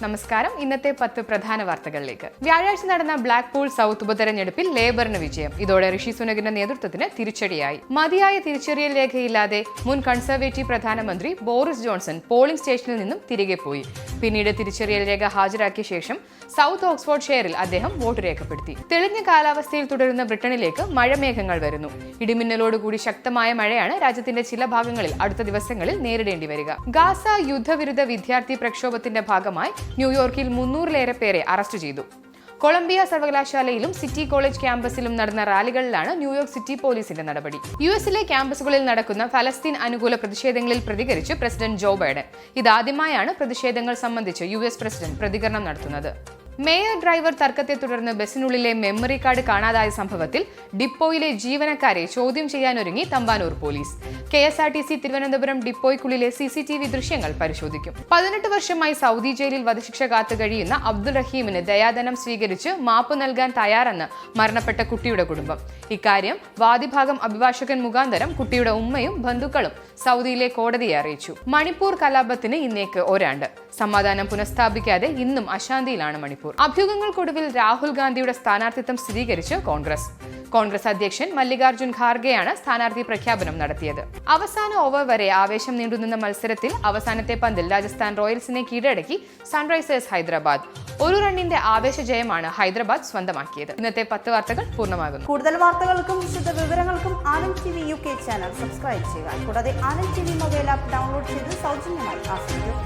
നമസ്കാരം. ഇന്നത്തെ 10 പ്രധാന വാർത്തകളിലേക്ക്. വ്യാഴാഴ്ച നടന്ന ബ്ലാക്ക് പൂൾ സൗത്ത് ഉപതെരഞ്ഞെടുപ്പിൽ ലേബറിന് വിജയം. ഇതോടെ ഋഷി സുനകിന്റെ നേതൃത്വത്തിന് തിരിച്ചടിയായി. മതിയായ തിരിച്ചറിയൽ രേഖയില്ലാതെ മുൻ കൺസർവേറ്റീവ് പ്രധാനമന്ത്രി ബോറിസ് ജോൺസൺ പോളിംഗ് സ്റ്റേഷനിൽ നിന്നും തിരികെ പോയി. പിന്നീട് തിരിച്ചറിയൽ രേഖ ഹാജരാക്കിയ ശേഷം സൗത്ത് ഓക്സ്ഫോർഡ് ഷെയറിൽ അദ്ദേഹം വോട്ട് രേഖപ്പെടുത്തി. തെളിഞ്ഞ കാലാവസ്ഥയിൽ തുടരുന്ന ബ്രിട്ടനിലേക്ക് മഴമേഘങ്ങൾ വരുന്നു. ഇടിമിന്നലോടുകൂടി ശക്തമായ മഴയാണ് രാജ്യത്തിന്റെ ചില ഭാഗങ്ങളിൽ അടുത്ത ദിവസങ്ങളിൽ നേരിടേണ്ടി വരിക. ഗാസ യുദ്ധവിരുദ്ധ വിദ്യാർത്ഥി പ്രക്ഷോഭത്തിന്റെ ഭാഗമായി ന്യൂയോർക്കിൽ 300-ലേറെ പേരെ അറസ്റ്റ് ചെയ്തു. കൊളംബിയ സർവകലാശാലയിലും സിറ്റി കോളേജ് ക്യാമ്പസിലും നടന്ന റാലികളിലാണ് ന്യൂയോർക്ക് സിറ്റി പോലീസിന്റെ നടപടി. യുഎസിലെ ക്യാമ്പസുകളിൽ നടക്കുന്ന ഫലസ്തീൻ അനുകൂല പ്രതിഷേധങ്ങളിൽ പ്രതികരിച്ച് പ്രസിഡന്റ് ജോ ബൈഡൻ. ഇതാദ്യമായാണ് പ്രതിഷേധങ്ങൾ സംബന്ധിച്ച് യുഎസ് പ്രസിഡന്റ് പ്രതികരണം നടത്തുന്നത്. മേയർ ഡ്രൈവർ തർക്കത്തെ തുടർന്ന് ബസിനുള്ളിലെ മെമ്മറി കാർഡ് കാണാതായ സംഭവത്തിൽ ഡിപ്പോയിലെ ജീവനക്കാരെ ചോദ്യം ചെയ്യാനൊരുങ്ങി തമ്പാനൂർ പോലീസ്. KSRTC തിരുവനന്തപുരം ഡിപ്പോയ്ക്കുള്ളിലെ CCTV ദൃശ്യങ്ങൾ പരിശോധിക്കും. 18 വർഷമായി സൗദി ജയിലിൽ വധശിക്ഷ കാത്തു കഴിയുന്ന അബ്ദുൾ റഹീമിന് ദയാധനം സ്വീകരിച്ച് മാപ്പ് നൽകാൻ തയ്യാറെന്ന് മരണപ്പെട്ട കുട്ടിയുടെ കുടുംബം. ഇക്കാര്യം വാദിഭാഗം അഭിഭാഷകൻ മുഖാന്തരം കുട്ടിയുടെ ഉമ്മയും ബന്ധുക്കളും സൗദിയിലെ കോടതിയെ അറിയിച്ചു. മണിപ്പൂർ കലാപത്തിന് ഇന്നേക്ക് ഒരാണ്ട്. സമാധാനം പുനഃസ്ഥാപിക്കാതെ ഇന്നും അശാന്തിയിലാണ് മണിപ്പൂർ. അഭ്യൂഹങ്ങൾക്കൊടുവിൽ രാഹുൽ ഗാന്ധിയുടെ സ്ഥാനാർത്ഥിത്വം സ്ഥിരീകരിച്ച് കോൺഗ്രസ് അധ്യക്ഷൻ മല്ലികാർജുൻ ഖാർഗെയാണ് സ്ഥാനാർത്ഥി പ്രഖ്യാപനം നടത്തിയത്. അവസാന ഓവർ വരെ ആവേശം നീണ്ടുനിന്ന മത്സരത്തിൽ അവസാനത്തെ പന്തിൽ രാജസ്ഥാൻ റോയൽസിനെ കീഴടക്കി സൺറൈസേഴ്സ് ഹൈദരാബാദ്. ഒരു റണ്ണിന്റെ ആവേശ ജയമാണ് ഹൈദരാബാദ് സ്വന്തമാക്കിയത്. ഇന്നത്തെ 10 വാർത്തകൾ പൂർണ്ണമാകുന്നു. കൂടുതൽ വാർത്തകൾക്കും വിശദ വിവരങ്ങൾക്കും Anand TV UK channel subscribe ചെയ്യുക. കൂടാതെ Anand TV mobile app download ചെയ്ത് സൗജന്യമായി ആസ്വദിക്കും.